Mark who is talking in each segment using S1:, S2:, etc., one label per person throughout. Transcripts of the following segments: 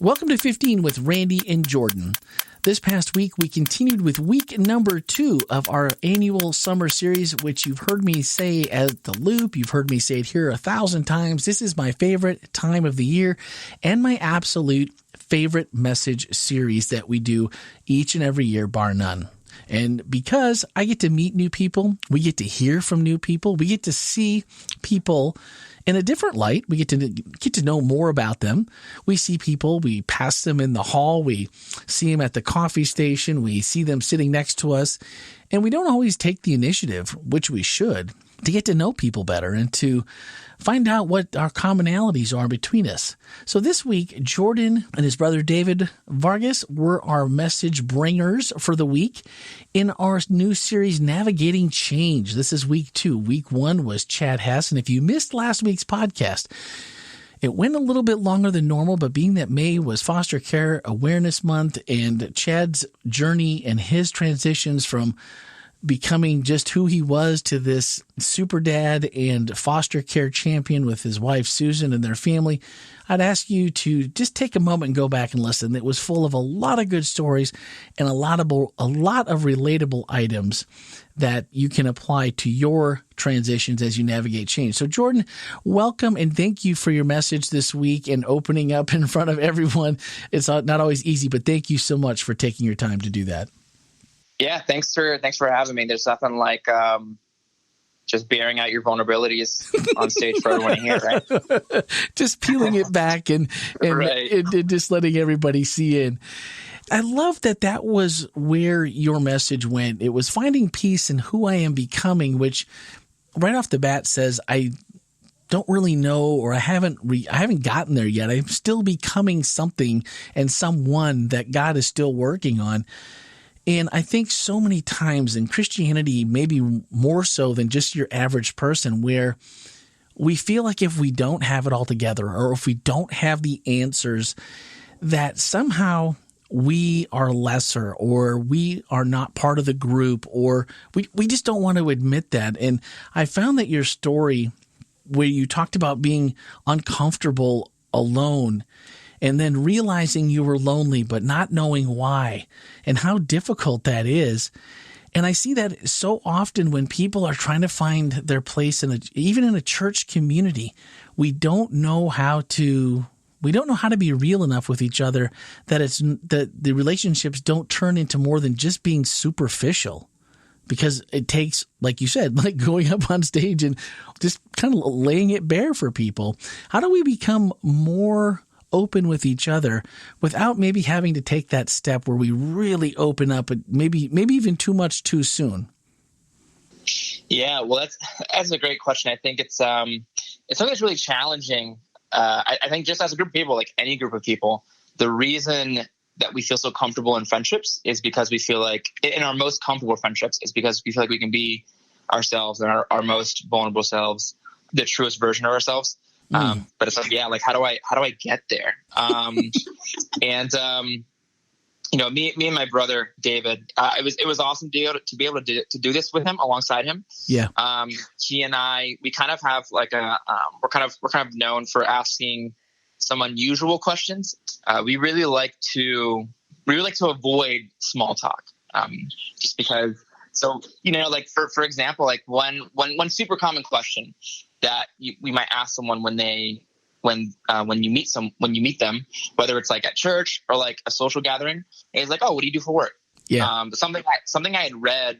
S1: Welcome to 15 with Randy and Jordan. This past week, we continued with week number 2 of our annual summer series, which you've heard me say at the loop. You've heard me say it here 1,000 times. This is my favorite time of the year and my absolute favorite message series that we do each and every year, bar none. And because I get to meet new people, we get to hear from new people, we get to see people in a different light. We get to know more about them. We see people, we pass them in the hall, we see them at the coffee station, we see them sitting next to us, and we don't always take the initiative, which we should, to get to know people better and to find out what our commonalities are between us. So this week, Jordan and his brother David Vargas were our message bringers for the week in our new series, Navigating Change. This is week 2. Week 1 was Chad Hess. And if you missed last week's podcast, it went a little bit longer than normal, but being that May was Foster Care Awareness Month and Chad's journey and his transitions from becoming just who he was to this super dad and foster care champion with his wife, Susan, and their family, I'd ask you to just take a moment and go back and listen. It was full of a lot of good stories and a lot of relatable items that you can apply to your transitions as you navigate change. So Jordan, welcome and thank you for your message this week and opening up in front of everyone. It's not always easy, but thank you so much for taking your time to do that.
S2: Yeah, thanks for having me. There's nothing like just bearing out your vulnerabilities on stage for everyone to hear, right?
S1: Just peeling it back and just letting everybody see in. I love that was where your message went. It was finding peace in who I am becoming, which right off the bat says I don't really know, or I haven't gotten there yet. I'm still becoming something and someone that God is still working on. And I think so many times in Christianity, maybe more so than just your average person, where we feel like if we don't have it all together or if we don't have the answers, that somehow we are lesser or we are not part of the group, or we just don't want to admit that. And I found that your story where you talked about being uncomfortable alone and then realizing you were lonely, but not knowing why and how difficult that is. And I see that so often when people are trying to find their place even in a church community, we don't know how to be real enough with each other that the relationships don't turn into more than just being superficial. Because it takes, like you said, like going up on stage and just kind of laying it bare for people. How do we become more open with each other without maybe having to take that step where we really open up, maybe even too much too soon?
S2: Yeah, well, that's a great question. I think it's something that's really challenging. I think just as a group of people, like any group of people, the reason that we feel so comfortable in friendships is because we feel like in our most comfortable friendships is because we feel like we can be ourselves and our most vulnerable selves, the truest version of ourselves. But it's like, yeah, like how do I get there? Me and my brother David, it was awesome to be able to do this with him alongside him.
S1: Yeah.
S2: He and I, we kind of have like we're kind of known for asking some unusual questions. We really like to avoid small talk. Just because. So, like for example, like one super common question that we might ask someone when you meet them, whether it's like at church or like a social gathering, is like, oh, what do you do for work?
S1: Yeah.
S2: Something I had read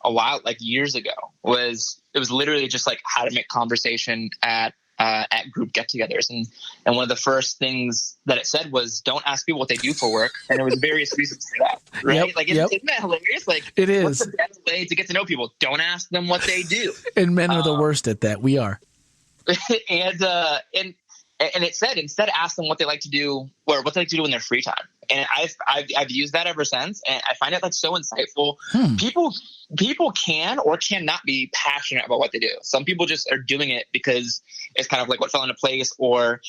S2: a while, like years ago, was literally just like how to make conversation at group get-togethers, and one of the first things that it said was don't ask people what they do for work, and there was various reasons for that, right?
S1: Yep,
S2: like isn't that hilarious? Like
S1: it is.
S2: What's the best way to get to know people? Don't ask them what they do.
S1: And men are the worst at that. We are.
S2: And it said instead ask them what they like to do or what they like to do in their free time. And I've used that ever since, and I find it like so insightful. People can or cannot be passionate about what they do. Some people just are doing it because it's kind of like what fell into place or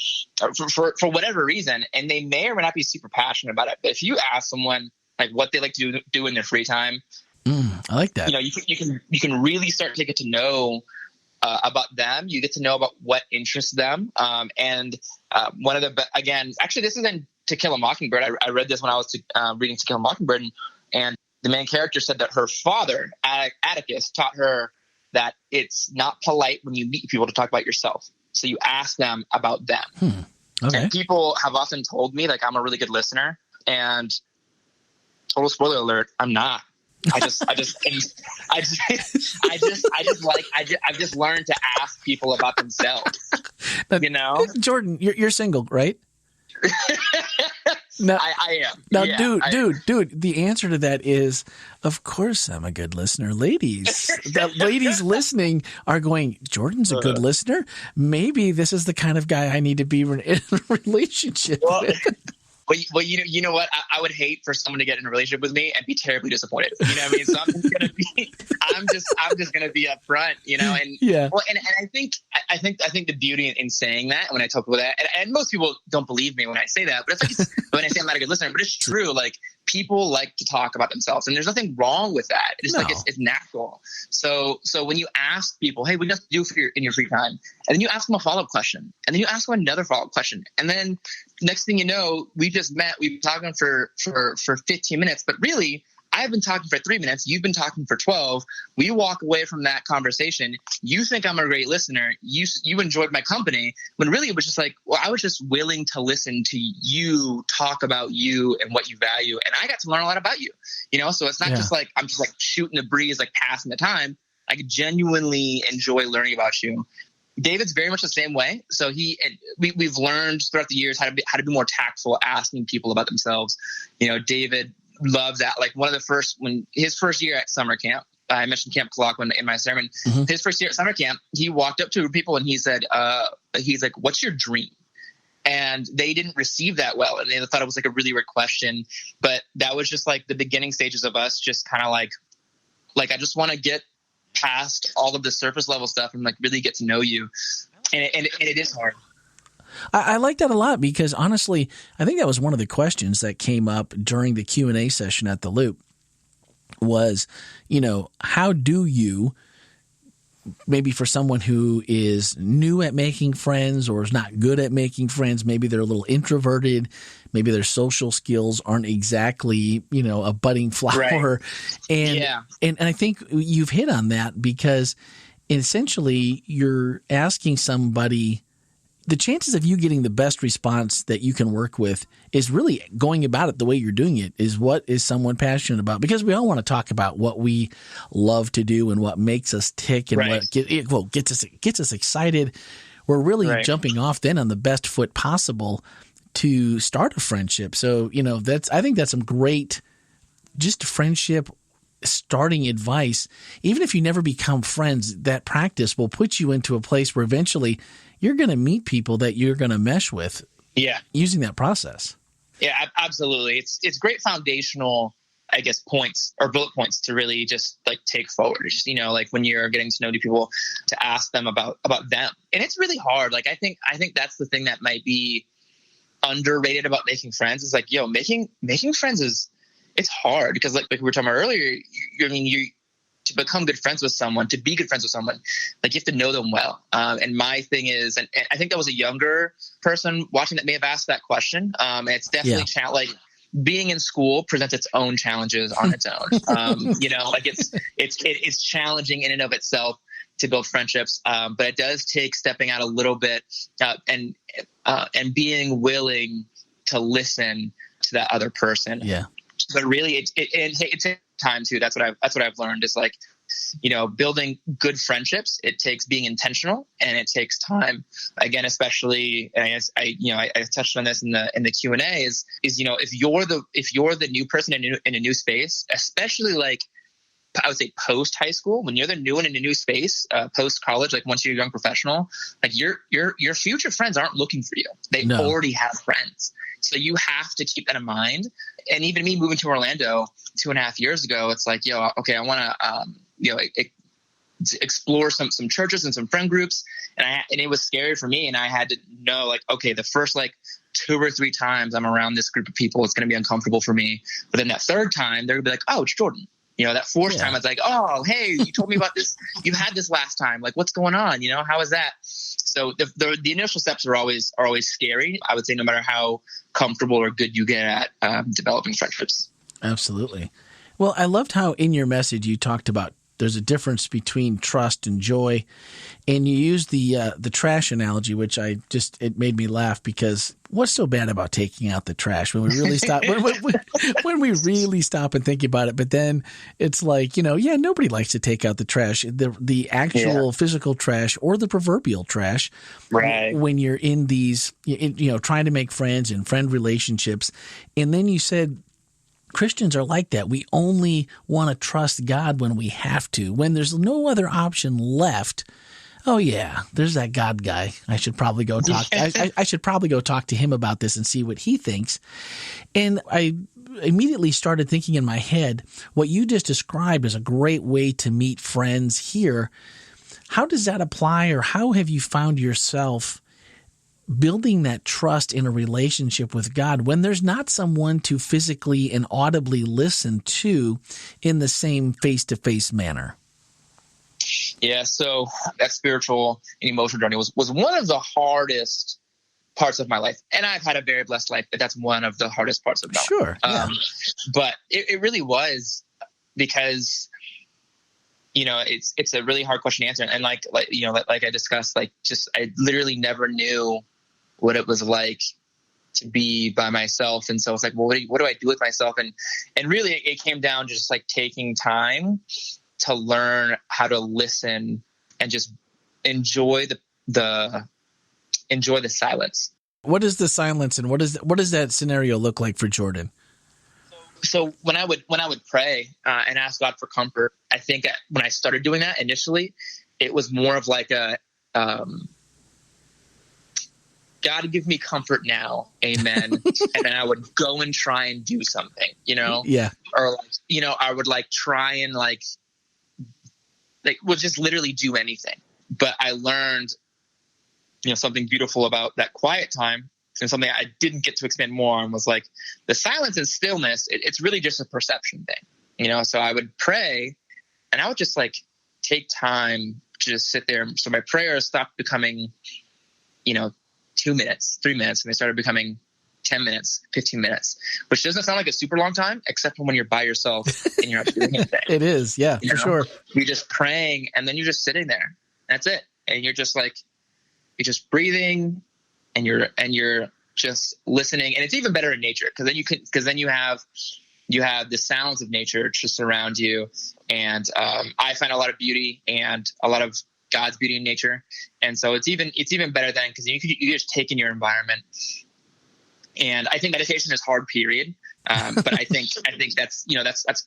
S2: for whatever reason, and they may or may not be super passionate about it. But if you ask someone like what they like to do in their free time,
S1: I like that.
S2: You can really start to get to know about them. You get to know about what interests them. And One of the again, actually, this is in To Kill a Mockingbird. I read this when I was reading To Kill a Mockingbird, and the main character said that her father, Atticus, taught her that it's not polite when you meet people to talk about yourself. So you ask them about them.
S1: Okay.
S2: And people have often told me like I'm a really good listener, and total spoiler alert, I'm not. I've just learned to ask people about themselves. You know,
S1: Jordan, you're single, right?
S2: No, I am.
S1: Now, dude, the answer to that is, of course, I'm a good listener. Ladies, the ladies listening are going, Jordan's a good listener. Maybe this is the kind of guy I need to be in a relationship with.
S2: Well, you know what? I would hate for someone to get in a relationship with me and be terribly disappointed. You know what I mean? So I'm just gonna be upfront, you know. And well, and I think the beauty in saying that when I talk about that, and most people don't believe me when I say that, but it's like when I say I'm not a good listener, but it's true. Like people like to talk about themselves, and there's nothing wrong with that. It's like it's natural. So when you ask people, hey, what do you have to do in your free time? And then you ask them a follow-up question, and then you ask them another follow-up question, and then next thing you know, we just met. We've been talking for 15 minutes, but really, I've been talking for 3 minutes. You've been talking for 12. We walk away from that conversation. You think I'm a great listener. You enjoyed my company, when really it was just like, well, I was just willing to listen to you talk about you and what you value, and I got to learn a lot about you. You know, so it's not just like I'm just like shooting the breeze, like passing the time. I genuinely enjoy learning about you. David's very much the same way. So we've learned throughout the years how to be more tactful, asking people about themselves. You know, David loves that. Like his first year at summer camp, I mentioned Camp Clock in my sermon. Mm-hmm. His first year at summer camp, he walked up to people and he said, he's like, "What's your dream?" And they didn't receive that well, and they thought it was like a really weird question. But that was just like the beginning stages of us just kind of like I just want to get past all of the surface level stuff and like really get to know you, and it is hard.
S1: I like that a lot because honestly, I think that was one of the questions that came up during the Q&A session at the Loop was, you know, how do you, maybe for someone who is new at making friends or is not good at making friends, maybe they're a little introverted, maybe their social skills aren't exactly, you know, a budding flower. Right. And I think you've hit on that because essentially you're asking somebody, the chances of you getting the best response that you can work with is really going about it the way you're doing it is what is someone passionate about, because we all want to talk about what we love to do and what makes us tick and what gets us excited. We're really jumping off then on the best foot possible to start a friendship. So, you know, I think that's some great just friendship starting advice. Even if you never become friends, that practice will put you into a place where eventually you're going to meet people that you're going to mesh with. Using that process.
S2: Yeah, absolutely. It's great foundational, I guess, points or bullet points to really just like take forward. Just, you know, like when you're getting to know new people, to ask them about them. And it's really hard. Like I think that's the thing that might be underrated about making friends is like, making friends it's hard because like we were talking about earlier, to become good friends with someone, to be good friends with someone, like you have to know them well. And my thing is, and I think that was a younger person watching that may have asked that question. And it's definitely like being in school presents its own challenges on its own. You know, like it's challenging in and of itself to build friendships. But it does take stepping out a little bit and being willing to listen to that other person.
S1: Yeah.
S2: But really, it takes time too. That's what I've learned is like, you know, building good friendships. It takes being intentional and it takes time. Again, especially, and I touched on this in the Q&A is you know, if you're the new person in a new space, especially like I would say post high school, when you're the new one in a new space, post college, like once you're a young professional, like your future friends aren't looking for you. They already have friends. So you have to keep that in mind. And even me moving to Orlando 2.5 years ago, it's like, okay, I want to, explore some churches and some friend groups. And it was scary for me. And I had to know like, okay, the first like 2 or 3 times I'm around this group of people, it's going to be uncomfortable for me. But then that third time they're going to be like, oh, it's Jordan. That fourth time, it's like, oh, hey, you told me about this. You had this last time. Like, what's going on? How is that? So the initial steps are always scary. I would say, no matter how comfortable or good you get at developing friendships.
S1: Absolutely. Well, I loved how in your message you talked about there's a difference between trust and joy, and you used the trash analogy, which it made me laugh, because what's so bad about taking out the trash when we really stop when we really stop and think about it? But then it's like, nobody likes to take out the trash, the actual physical trash or the proverbial trash,
S2: right?
S1: When you're in these, trying to make friends and friend relationships, and then you said, Christians are like that. We only want to trust God when we have to. When there's no other option left, oh yeah, there's that God guy. I should probably go talk. I should probably go talk to him about this and see what he thinks. And I immediately started thinking in my head, what you just described is a great way to meet friends here. How does that apply, or how have you found yourself building that trust in a relationship with God when there's not someone to physically and audibly listen to in the same face-to-face manner?
S2: Yeah, so that spiritual and emotional journey was one of the hardest parts of my life. And I've had a very blessed life, but that's one of the hardest parts of my life.
S1: Sure. Yeah.
S2: But it really was, because it's a really hard question to answer. And like I discussed, I literally never knew what it was like to be by myself. And so it's like, well, what do I do with myself? And really it came down to just like taking time to learn how to listen and just enjoy the silence.
S1: What is the silence, and what does that scenario look like for Jordan?
S2: So when I would pray and ask God for comfort, I think when I started doing that initially, it was more of like a God, give me comfort now, amen. And then I would go and try and do something,
S1: Yeah.
S2: Or I would try and would just literally do anything. But I learned, something beautiful about that quiet time, and something I didn't get to expand more on was like the silence and stillness. It's really just a perception thing, So I would pray, and I would just take time to just sit there. So my prayers stopped becoming, 2 minutes, 3 minutes, and they started becoming 10 minutes, 15 minutes, which doesn't sound like a super long time, except for when you're by yourself and you're not doing anything.
S1: It is, yeah, for sure.
S2: You're just praying, and then you're just sitting there. That's it. And you're just you're just breathing, and you're just listening. And it's even better in nature, because then you have the sounds of nature just around you. And I find a lot of beauty and a lot of God's beauty in nature. And so it's even better then, because you just take in your environment. And I think meditation is hard, period. But I think that's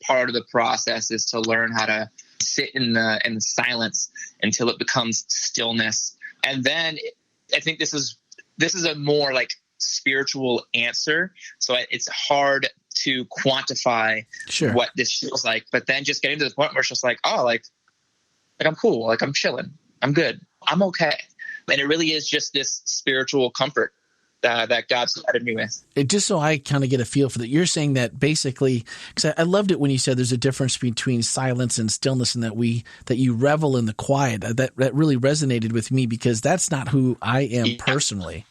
S2: part of the process, is to learn how to sit in the silence until it becomes stillness. And then I think this is a more spiritual answer. So it's hard to quantify what this feels like, but then just getting to the point where it's just I'm cool. I'm chilling. I'm good. I'm okay. And it really is just this spiritual comfort that God's provided me with.
S1: Just so I kind of get a feel for that, you're saying that basically, because I loved it when you said there's a difference between silence and stillness, and that you revel in the quiet. That really resonated with me, because that's not who I am personally.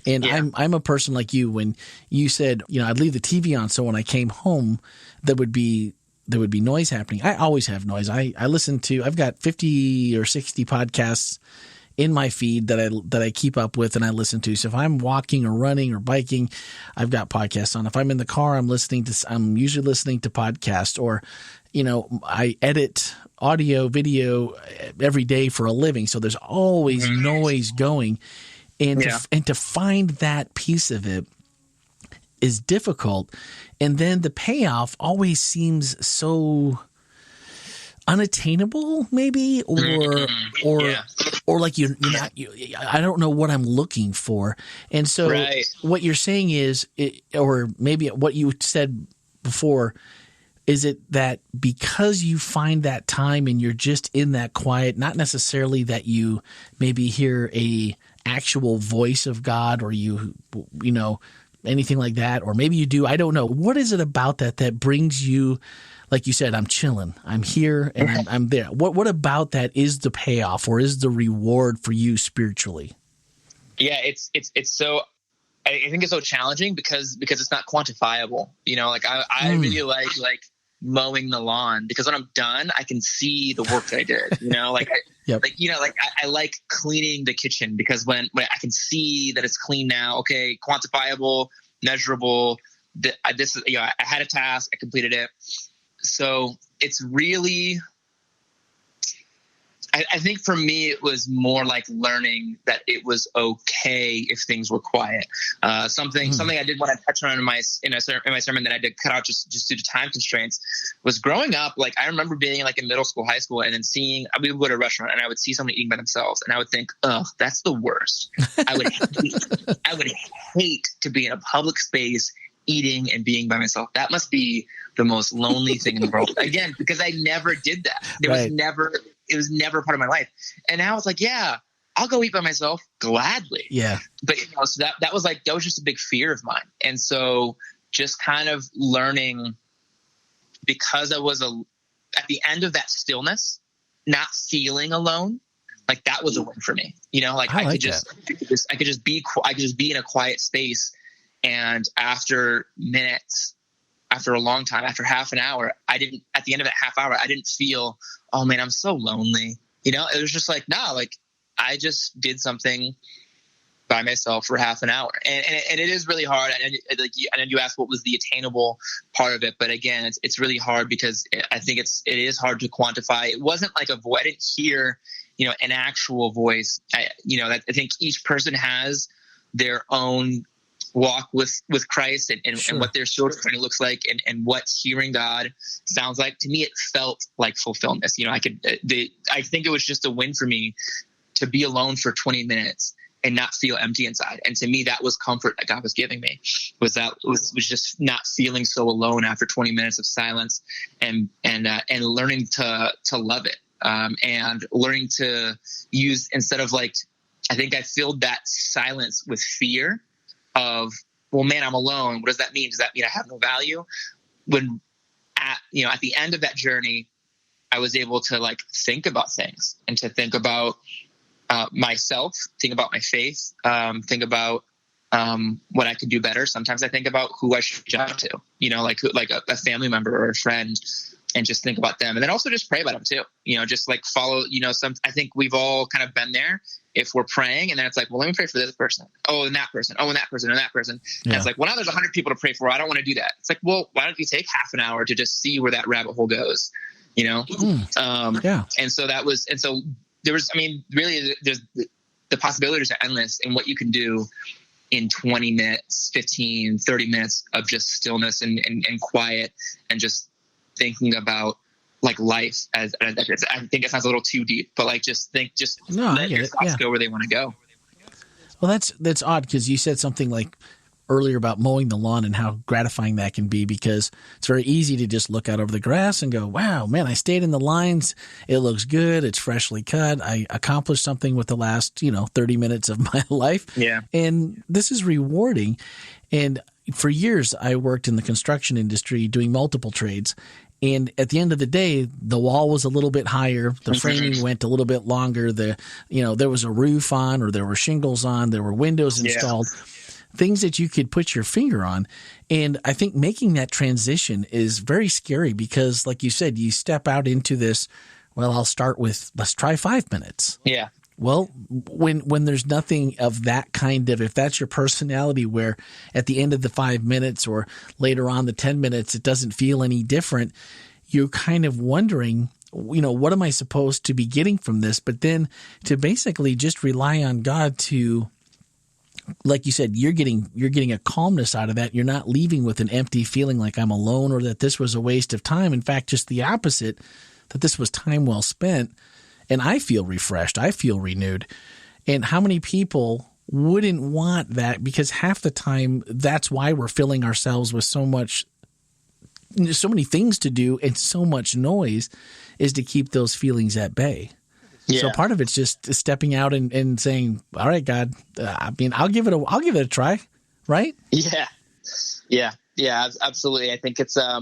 S1: And I'm a person like you. When you said, I'd leave the TV on, so when I came home, there would be noise happening. I always have noise. I've got 50 or 60 podcasts in my feed that I keep up with and I listen to. So if I'm walking or running or biking, I've got podcasts on. If I'm in the car, I'm usually listening to podcasts, or, I edit audio, video every day for a living. So there's always noise going. And to find that piece of it is difficult. And then the payoff always seems so unattainable, maybe, or like you're not. I don't know what I'm looking for. And so what you're saying is, or maybe what you said before, is it that because you find that time and you're just in that quiet, not necessarily that you maybe hear a actual voice of God, or anything like that, or maybe you do. I don't know. What is it about that brings you, like you said, I'm chilling, I'm here, and I'm there. What about that is the payoff or is the reward for you spiritually?
S2: Yeah, it's so. I think it's so challenging because it's not quantifiable. Like I really like mowing the lawn, because when I'm done, I can see the work that I did.
S1: Yep.
S2: I like cleaning the kitchen, because when I can see that it's clean now. Okay, quantifiable, measurable. This is I had a task, I completed it. So it's really, I think for me, it was more like learning that it was okay if things were quiet. Something I did want to touch on in my sermon that I did cut out just due to time constraints was growing up. Like, I remember being in middle school, high school, and then we would go to a restaurant and I would see somebody eating by themselves, and I would think, ugh, that's the worst. I would hate to be in a public space eating and being by myself. That must be the most lonely thing in the world. Again, because I never did that. It was never part of my life. And now it's like, yeah, I'll go eat by myself gladly.
S1: Yeah.
S2: But so that was just a big fear of mine. And so just kind of learning, because I was at the end of that stillness, not feeling alone, that was a win for me. I could just be in a quiet space. And after minutes, after a long time, after half an hour, at the end of that half hour, I didn't feel, oh man, I'm so lonely. It was just I just did something by myself for half an hour. And it is really hard. And then you asked what was the attainable part of it. But again, it's really hard, because I think it is hard to quantify. It wasn't like a voice. I didn't hear, an actual voice. I think each person has their own walk with Christ and what their spiritual journey looks like, and what hearing God sounds like. To me, it felt like fulfillment. I think it was just a win for me to be alone for 20 minutes and not feel empty inside. And to me, that was comfort that God was giving me, was just not feeling so alone after 20 minutes of silence, and learning to love it, and learning to use, instead of I think I filled that silence with fear of, well, man, I'm alone. What does that mean? Does that mean I have no value? When at the end of that journey, I was able to think about things, and to think about myself, think about my faith, think about what I could do better. Sometimes I think about who I should reach out to, like a family member or a friend, and just think about them. And then also just pray about them too, just follow, I think we've all kind of been there. If we're praying, and then it's well, let me pray for this person. Oh, and that person. Oh, and that person, and that person. And it's well, now there's 100 people to pray for. I don't want to do that. It's well, why don't you take half an hour to just see where that rabbit hole goes, Yeah. And so there was, really, there's the possibilities are endless in what you can do in 20 minutes, 15, 30 minutes of just stillness and quiet, and just thinking about life as, I think it sounds a little too deep, but let your thoughts go where they want to go.
S1: Well, that's odd, because you said something earlier about mowing the lawn and how gratifying that can be, because it's very easy to just look out over the grass and go, wow, man, I stayed in the lines. It looks good. It's freshly cut. I accomplished something with the last, 30 minutes of my life.
S2: Yeah. And
S1: this is rewarding. And for years, I worked in the construction industry doing multiple trades. And at the end of the day, the wall was a little bit higher. The framing went a little bit longer. There was a roof on, or there were shingles on. There were windows installed. Things that you could put your finger on. And I think making that transition is very scary, because, like you said, you step out into this, well, I'll start with, let's try 5 minutes.
S2: Yeah.
S1: Well, when there's nothing of that kind of, if that's your personality, where at the end of the 5 minutes or later on the 10 minutes, it doesn't feel any different, you're kind of wondering, what am I supposed to be getting from this? But then to basically just rely on God to, like you said, you're getting a calmness out of that. You're not leaving with an empty feeling like I'm alone, or that this was a waste of time. In fact, just the opposite, that this was time well spent. And I feel refreshed. I feel renewed. And how many people wouldn't want that? Because half the time, that's why we're filling ourselves with so many things to do and so much noise, is to keep those feelings at bay. Yeah. So part of it's just stepping out and saying, all right, God, I'll give it a try. right?
S2: Yeah, absolutely. I think it's I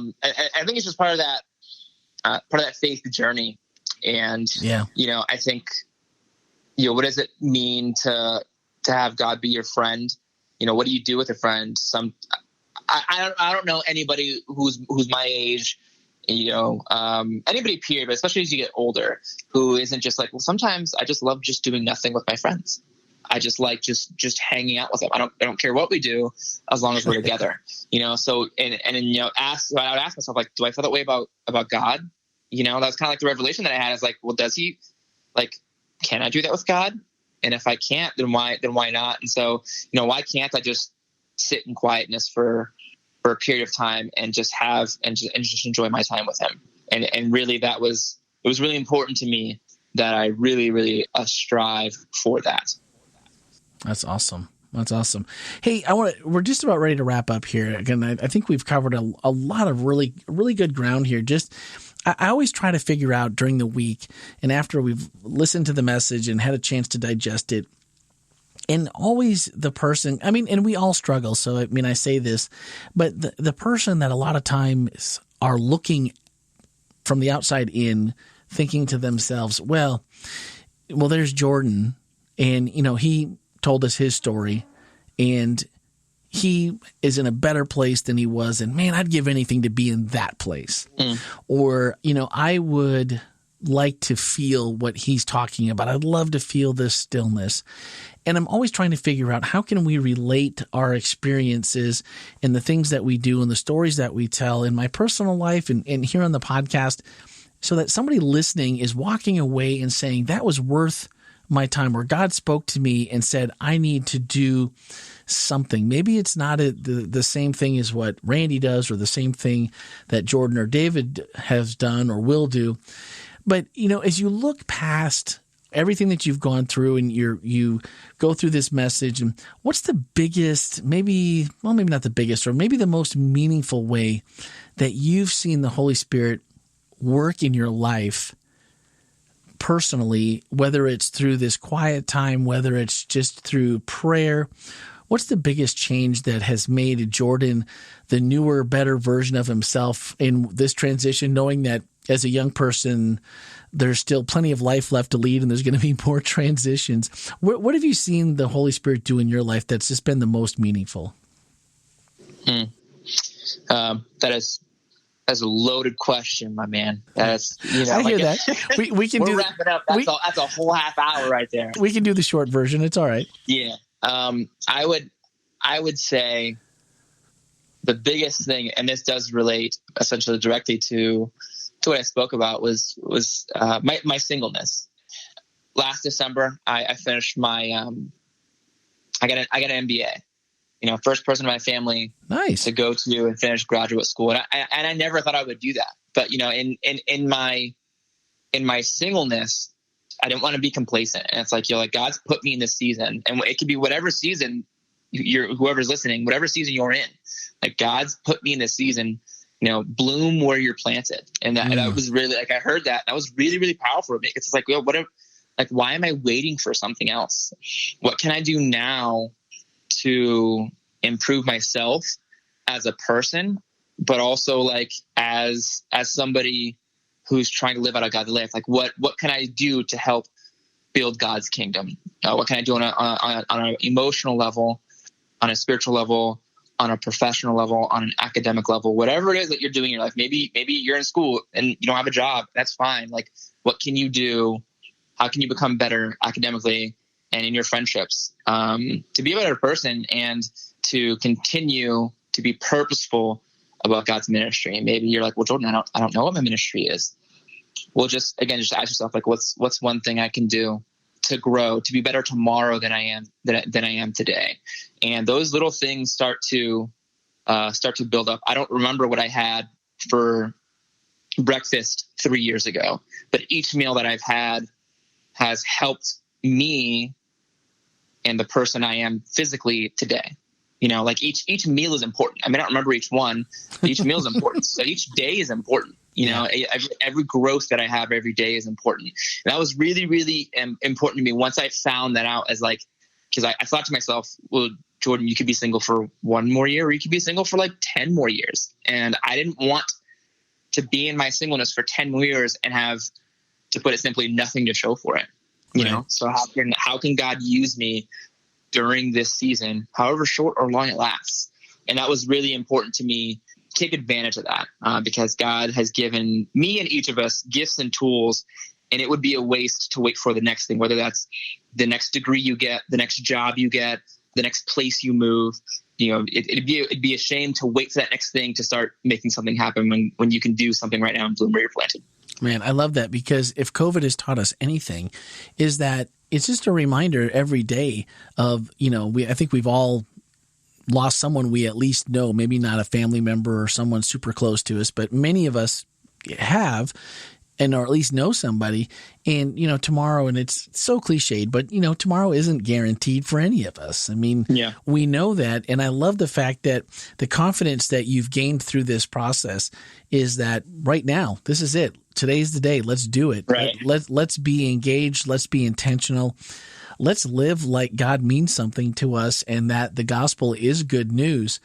S2: think it's just part of that faith journey. And I think what does it mean to have God be your friend? What do you do with a friend? I don't know anybody who's my age, anybody period, but especially as you get older, who isn't just like, well, sometimes I just love just doing nothing with my friends. I just like just hanging out with them. I don't care what we do as long as we're together. So I would ask myself, like, do I feel that way about God? That's kind of like the revelation that I had, is like, well, does he, like, can I do that with God? And if I can't, then why not? And so, why can't I just sit in quietness for a period of time and just just enjoy my time with him? And really it was really important to me that I really, really strive for that.
S1: That's awesome. That's awesome. Hey, we're just about ready to wrap up here. Again, I think we've covered a lot of really, really good ground here. I always try to figure out during the week, and after we've listened to the message and had a chance to digest it, and always the person, and we all struggle. So, I say this, but the person that a lot of times are looking from the outside in, thinking to themselves, well, there's Jordan, and, he told us his story, and he is in a better place than he was, and man, I'd give anything to be in that place. Or, I would like to feel what he's talking about. I'd love to feel this stillness. And I'm always trying to figure out, how can we relate our experiences and the things that we do and the stories that we tell in my personal life and here on the podcast, so that somebody listening is walking away and saying, that was worth my time, where God spoke to me and said, I need to do something. Maybe it's not the same thing as what Randy does, or the same thing that Jordan or David has done or will do. But, as you look past everything that you've gone through and you go through this message, and what's the biggest, maybe not the biggest, or maybe the most meaningful way that you've seen the Holy Spirit work in your life personally, whether it's through this quiet time, whether it's just through prayer? What's the biggest change that has made Jordan the newer, better version of himself in this transition, knowing that as a young person, there's still plenty of life left to lead and there's going to be more transitions? What have you seen the Holy Spirit do in your life that's just been the most meaningful? That's
S2: a loaded question, my man. That's,
S1: I hear that. We can do
S2: wrap it up. That's a whole half hour right there.
S1: We can do the short version. It's all right.
S2: Yeah. I would say the biggest thing, and this does relate essentially directly to what I spoke about, was my singleness. Last December, I finished my I got an MBA. First person in my family to go to and finish graduate school, and I never thought I would do that. But in my singleness, I didn't want to be complacent. And it's like, God's put me in this season, and it could be whatever season whoever's listening, whatever season you're in, like, God's put me in this season, bloom where you're planted. And that was really, like, I heard that. That was really, really powerful for me. It's like, why am I waiting for something else? What can I do now to improve myself as a person, but also, like, as somebody who's trying to live out a godly life? Like, what can I do to help build God's kingdom? What can I do on an emotional level, on a spiritual level, on a professional level, on an academic level, whatever it is that you're doing in your life? Maybe you're in school and you don't have a job. That's fine. Like, what can you do? How can you become better academically and in your friendships, to be a better person and to continue to be purposeful about God's ministry? And maybe you're like, well, Jordan, I don't know what my ministry is. Well, just ask yourself, like, what's one thing I can do to grow, to be better tomorrow than I am today? And those little things start to build up. I don't remember what I had for breakfast 3 years ago, but each meal that I've had has helped me and the person I am physically today. Like, each meal is important. I may not remember each one, but each meal is important. So each day is important. Every growth that I have every day is important. And that was really, really important to me once I found that out, as like, because I thought to myself, well, Jordan, you could be single for 1 more year, or you could be single for like 10 more years. And I didn't want to be in my singleness for 10 more years and have, to put it simply, nothing to show for it. You know, so how can God use me during this season, however short or long it lasts? And that was really important to me. Take advantage of that because God has given me and each of us gifts and tools, and it would be a waste to wait for the next thing, whether that's the next degree you get, the next job you get, the next place you move. You know, it'd be a shame to wait for that next thing to start making something happen when you can do something right now and bloom where you're planted.
S1: Man, I love that, because if COVID has taught us anything, is that it's just a reminder every day of, you know, I think we've all lost someone we at least know, maybe not a family member or someone super close to us, but many of us have, and or at least know somebody. And, you know, tomorrow, and it's so cliched, but, you know, tomorrow isn't guaranteed for any of us. I mean, we know that. And I love the fact that the confidence that you've gained through this process is that right now, this is it. Today's the day. Let's do it.
S2: Right.
S1: Let's be engaged. Let's be intentional. Let's live like God means something to us, and that the gospel is good news.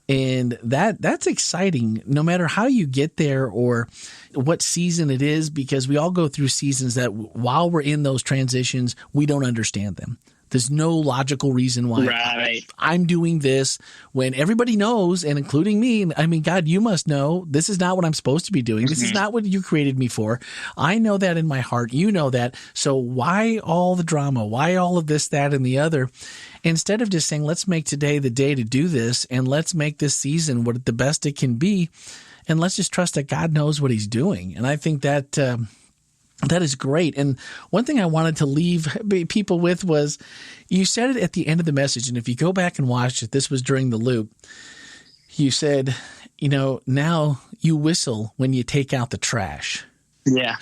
S1: And that's exciting, no matter how you get there or what season it is, because we all go through seasons that while we're in those transitions, we don't understand them. There's no logical reason why I'm doing this when everybody knows, and including me. I mean, God, you must know this is not what I'm supposed to be doing. This is not what you created me for. I know that in my heart. You know that. So why all the drama? Why all of this, that, and the other? Instead of just saying, let's make today the day to do this, and let's make this season what the best it can be, and let's just trust that God knows what he's doing. And I think that that is great. And one thing I wanted to leave people with was, you said it at the end of the message, and if you go back and watch it, this was during the loop, you said, you know, now you whistle when you take out the trash.
S2: Yeah.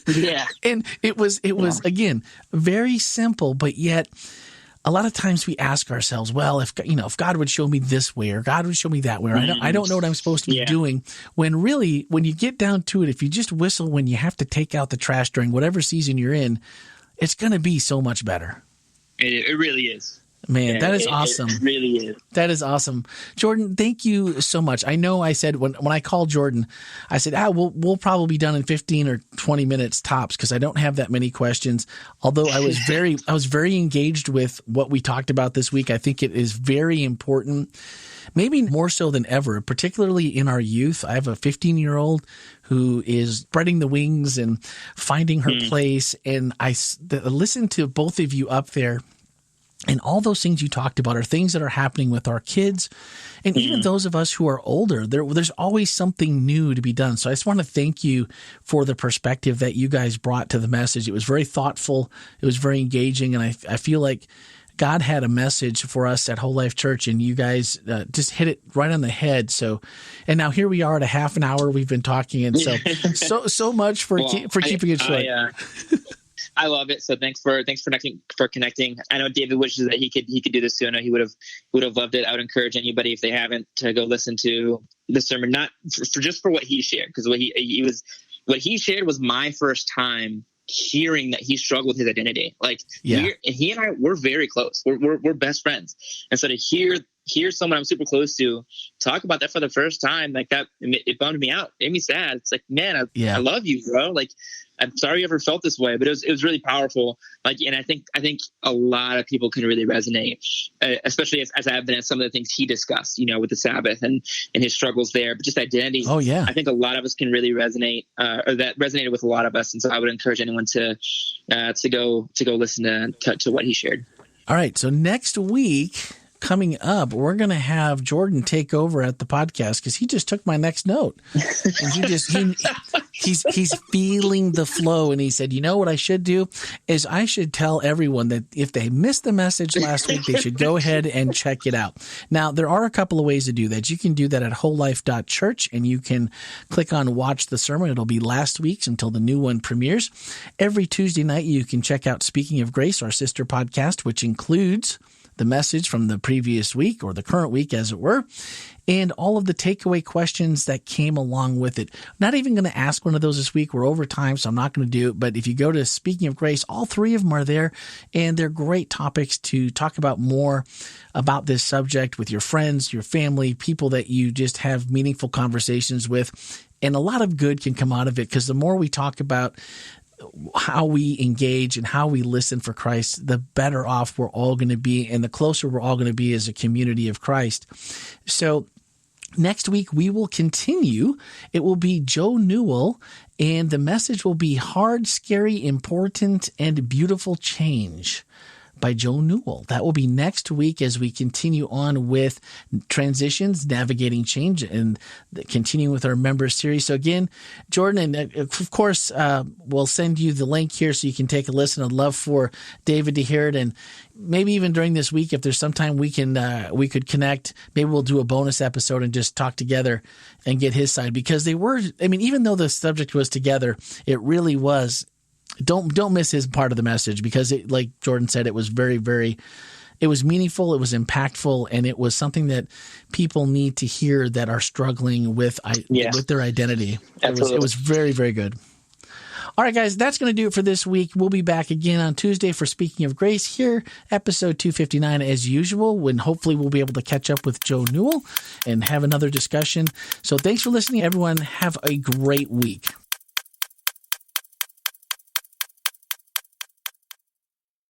S2: Yeah.
S1: And it was again, very simple, but yet a lot of times we ask ourselves, well, if God would show me this way, or God would show me that way, or I don't know what I'm supposed to be doing. When really, when you get down to it, if you just whistle when you have to take out the trash during whatever season you're in, it's going to be so much better.
S2: It really is.
S1: Man, that is awesome.
S2: It really is.
S1: That is awesome. Jordan, thank you so much. I know I said when I called Jordan, I said, we'll probably be done in 15 or 20 minutes tops, because I don't have that many questions. Although I was very engaged with what we talked about this week. I think it is very important, maybe more so than ever, particularly in our youth. I have a 15-year-old who is spreading the wings and finding her place. And I listened to both of you up there. And all those things you talked about are things that are happening with our kids, and even those of us who are older. There's always something new to be done. So I just want to thank you for the perspective that you guys brought to the message. It was very thoughtful. It was very engaging. And I feel like God had a message for us at WholeLife Church, and you guys just hit it right on the head. So, and now here we are at a half an hour. We've been talking, and so much for keeping it short.
S2: I love it. So thanks for connecting. I know David wishes that he could do this too. I know he would have loved it. I would encourage anybody, if they haven't, to go listen to the sermon, not for what he shared, because what he shared was my first time hearing that he struggled with his identity. Like he and I, we're very close. We're best friends. And so to hear someone I'm super close to talk about that for the first time, like that, it bummed me out. It made me sad. It's like, man, I love you, bro. Like, I'm sorry you ever felt this way, but it was really powerful. Like, and I think a lot of people can really resonate, especially as I've been at some of the things he discussed, with the Sabbath and his struggles there, but just identity.
S1: Oh yeah.
S2: I think a lot of us can really resonate, or that resonated with a lot of us. And so I would encourage anyone to go listen to what he shared. All
S1: right. So next week, coming up, we're going to have Jordan take over at the podcast, because he just took my next note. And he's feeling the flow. And he said, you know what I should do is I should tell everyone that if they missed the message last week, they should go ahead and check it out. Now, there are a couple of ways to do that. You can do that at wholelife.church, and you can click on watch the sermon. It'll be last week's until the new one premieres. Every Tuesday night, you can check out Speaking of Grace, our sister podcast, which includes the message from the previous week, or the current week as it were, and all of the takeaway questions that came along with it. Not even going to ask one of those this week. We're over time, so I'm not going to do it. But if you go to Speaking of Grace, all three of them are there, and they're great topics to talk about more about this subject with your friends, your family, people that you just have meaningful conversations with. And a lot of good can come out of it, because the more we talk about how we engage and how we listen for Christ, the better off we're all going to be, and the closer we're all going to be as a community of Christ. So next week, we will continue. It will be Jo Newell, and the message will be Hard, Scary, Important, and Beautiful Change by Jo Newell. That will be next week as we continue on with transitions, navigating change, and continuing with our members series. So again, Jordan, and of course, we'll send you the link here so you can take a listen. I'd love for David to hear it, and maybe even during this week, if there's some time we could connect, maybe we'll do a bonus episode and just talk together and get his side, because even though the subject was together, it really was. Don't miss his part of the message, because it, like Jordan said, it was very, very, it was meaningful, it was impactful, and it was something that people need to hear that are struggling with their identity. It was very, very good. All right, guys, that's going to do it for this week. We'll be back again on Tuesday for Speaking of Grace here, episode 259 as usual, when hopefully we'll be able to catch up with Jo Newell and have another discussion. So thanks for listening, everyone. Have a great week.